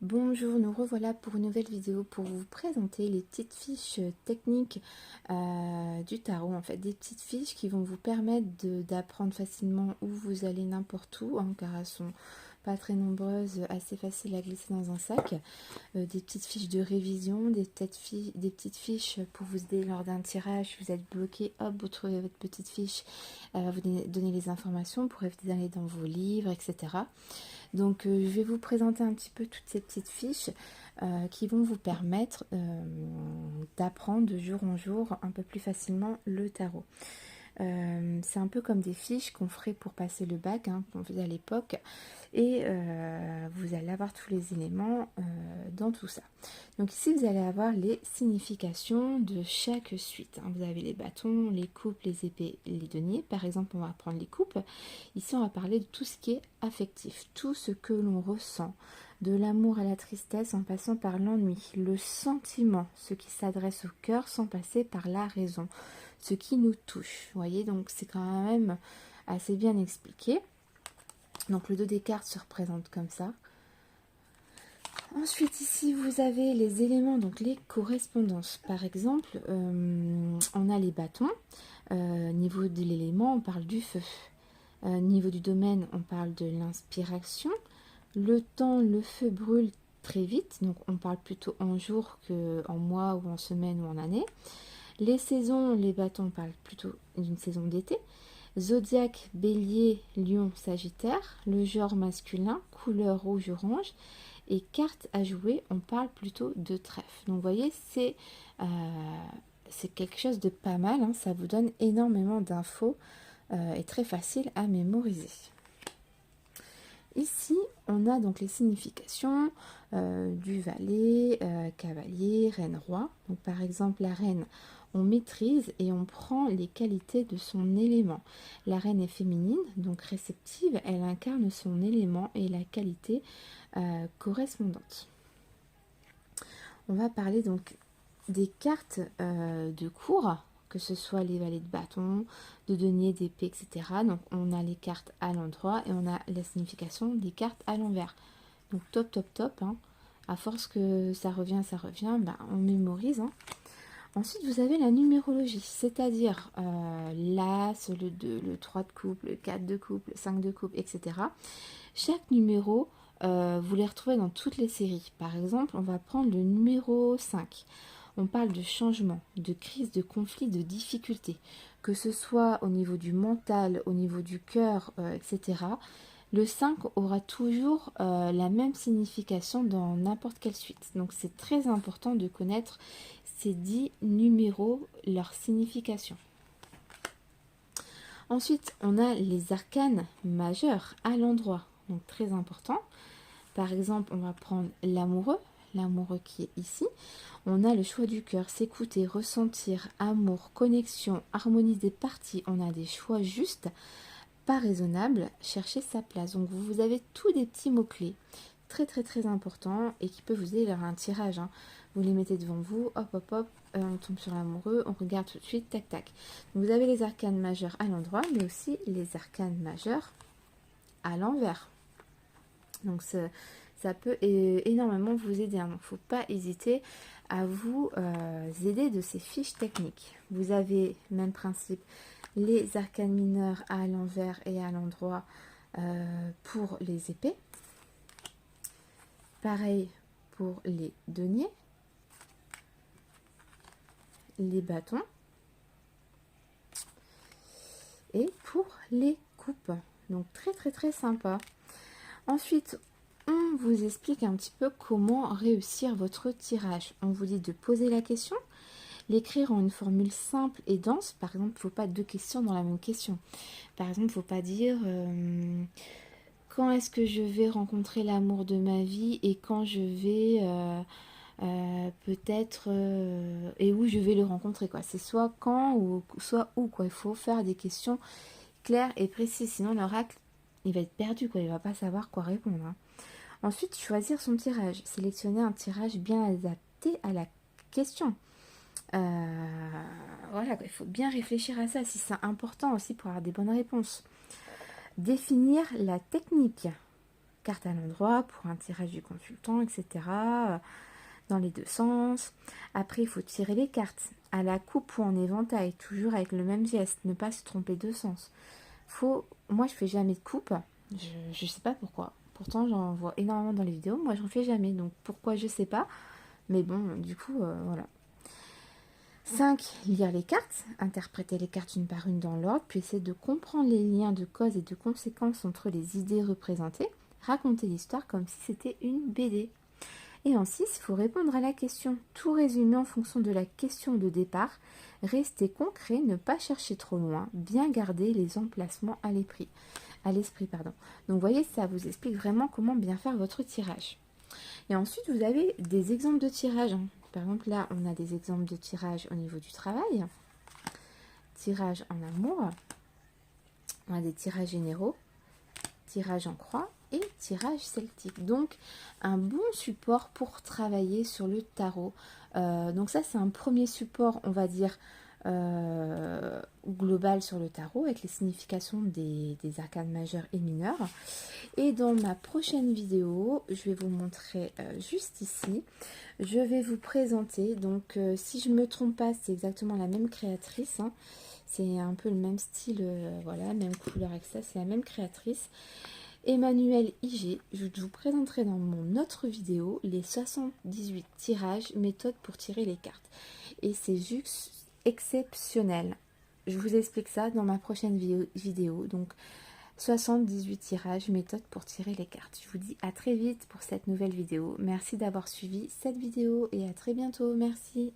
Bonjour, nous revoilà pour une nouvelle vidéo pour vous présenter les petites fiches techniques du tarot. En fait, des petites fiches qui vont vous permettre d'apprendre facilement où vous allez n'importe où, hein, car elles sont pas très nombreuses, assez faciles à glisser dans un sac. Des petites fiches de révision, des petites fiches pour vous aider lors d'un tirage. Vous êtes bloqué, hop, vous trouvez votre petite fiche, elle va vous donner les informations pour éviter d'aller dans vos livres, etc. Donc je vais vous présenter un petit peu toutes ces petites fiches qui vont vous permettre d'apprendre de jour en jour un peu plus facilement le tarot. C'est un peu comme des fiches qu'on ferait pour passer le bac, hein, qu'on faisait à l'époque, et vous allez avoir tous les éléments dans tout ça. Donc ici vous allez avoir les significations de chaque suite, hein. Vous avez les bâtons, les coupes, les épées, les deniers. Par exemple, on va prendre les coupes. Ici on va parler de tout ce qui est affectif, tout ce que l'on ressent, de l'amour à la tristesse en passant par l'ennui, le sentiment, ce qui s'adresse au cœur sans passer par la raison, ce qui nous touche. Vous voyez, donc c'est quand même assez bien expliqué. Donc le dos des cartes se représente comme ça. Ensuite ici vous avez les éléments, donc les correspondances. Par exemple, on a les bâtons. Niveau de l'élément, on parle du feu. Niveau du domaine, on parle de l'inspiration. Le temps, le feu brûle très vite, donc on parle plutôt en jours qu'en mois ou en semaines ou en années. Les saisons, les bâtons parlent plutôt d'une saison d'été. Zodiaque, bélier, lion, sagittaire. Le genre masculin, couleur rouge-orange. Et carte à jouer, on parle plutôt de trèfle. Donc vous voyez, c'est quelque chose de pas mal, hein. Ça vous donne énormément d'infos et très facile à mémoriser. Ici, on a donc les significations du valet, cavalier, reine, roi. Donc par exemple, la reine, on maîtrise et on prend les qualités de son élément. La reine est féminine, donc réceptive, elle incarne son élément et la qualité correspondante. On va parler donc des cartes de cours, que ce soit les valets de bâton, de denier, d'épée, etc. Donc on a les cartes à l'endroit et on a la signification des cartes à l'envers. Donc top, top, top, hein. À force que ça revient, ben, on mémorise, hein. Ensuite, vous avez la numérologie, c'est-à-dire l'As, le 2, le 3 de coupe, le 4 de coupe, le 5 de coupe, etc. Chaque numéro, vous les retrouvez dans toutes les séries. Par exemple, on va prendre le numéro 5. On parle de changement, de crise, de conflit, de difficulté. Que ce soit au niveau du mental, au niveau du cœur, etc. Le 5 aura toujours la même signification dans n'importe quelle suite. Donc c'est très important de connaître ces 10 numéros, leur signification. Ensuite, on a les arcanes majeurs à l'endroit, donc très important. Par exemple, on va prendre l'amoureux qui est ici. On a le choix du cœur, s'écouter, ressentir, amour, connexion, harmonie des parties. On a des choix justes, pas raisonnables, chercher sa place. Donc vous avez tous des petits mots-clés très très très importants et qui peuvent vous aider lors d'un tirage, hein. Vous les mettez devant vous, hop hop hop, on tombe sur l'amoureux, on regarde tout de suite, tac tac. Donc vous avez les arcanes majeurs à l'endroit, mais aussi les arcanes majeurs à l'envers. Donc ça peut énormément vous aider, hein. Donc il ne faut pas hésiter à vous aider de ces fiches techniques. Vous avez, même principe, les arcanes mineurs à l'envers et à l'endroit pour les épées. Pareil pour les deniers, les bâtons et pour les coupes. Donc très très très sympa. Ensuite, on vous explique un petit peu comment réussir votre tirage. On vous dit de poser la question, l'écrire en une formule simple et dense. Par exemple, il ne faut pas deux questions dans la même question. Par exemple, il ne faut pas dire quand est-ce que je vais rencontrer l'amour de ma vie et quand je vais peut-être et où je vais le rencontrer, quoi. C'est soit quand ou soit où, quoi. Il faut faire des questions claires et précises, sinon l'oracle il va être perdu, quoi. Il va pas savoir quoi répondre, hein. Ensuite, choisir son tirage, sélectionner un tirage bien adapté à la question. Voilà, quoi. Il faut bien réfléchir à ça, si c'est important aussi pour avoir des bonnes réponses. Définir la technique. carte à l'endroit pour un tirage du consultant, etc. Dans les deux sens. Après, il faut tirer les cartes à la coupe ou en éventail, toujours avec le même geste, ne pas se tromper de sens. Moi, je fais jamais de coupe, je sais pas pourquoi. Pourtant, j'en vois énormément dans les vidéos. Moi, j'en fais jamais, donc pourquoi, je sais pas. Mais bon, du coup, voilà. 5. Lire les cartes, interpréter les cartes une par une dans l'ordre, puis essayer de comprendre les liens de cause et de conséquences entre les idées représentées. Raconter l'histoire comme si c'était une BD. Et en 6, il faut répondre à la question. Tout résumer en fonction de la question de départ. Rester concret, ne pas chercher trop loin, bien garder les emplacements à l'esprit. Donc vous voyez, ça vous explique vraiment comment bien faire votre tirage. Et ensuite, vous avez des exemples de tirage. Par exemple, là, on a des exemples de tirage au niveau du travail. Tirage en amour. On a des tirages généraux. Tirage en croix et tirage celtique. Donc, un bon support pour travailler sur le tarot. Donc ça, c'est un premier support, on va dire, global sur le tarot, avec les significations des arcanes majeures et mineures. Et dans ma prochaine vidéo, je vais vous montrer juste ici, je vais vous présenter, donc si je ne me trompe pas, c'est exactement la même créatrice, hein. C'est un peu le même style, voilà, même couleur avec ça, c'est la même créatrice. Emmanuel IG, je vous présenterai dans mon autre vidéo les 78 tirages, méthode pour tirer les cartes. Et c'est juste exceptionnel. Je vous explique ça dans ma prochaine vidéo. Donc 78 tirages, méthode pour tirer les cartes. Je vous dis à très vite pour cette nouvelle vidéo. Merci d'avoir suivi cette vidéo et à très bientôt. Merci.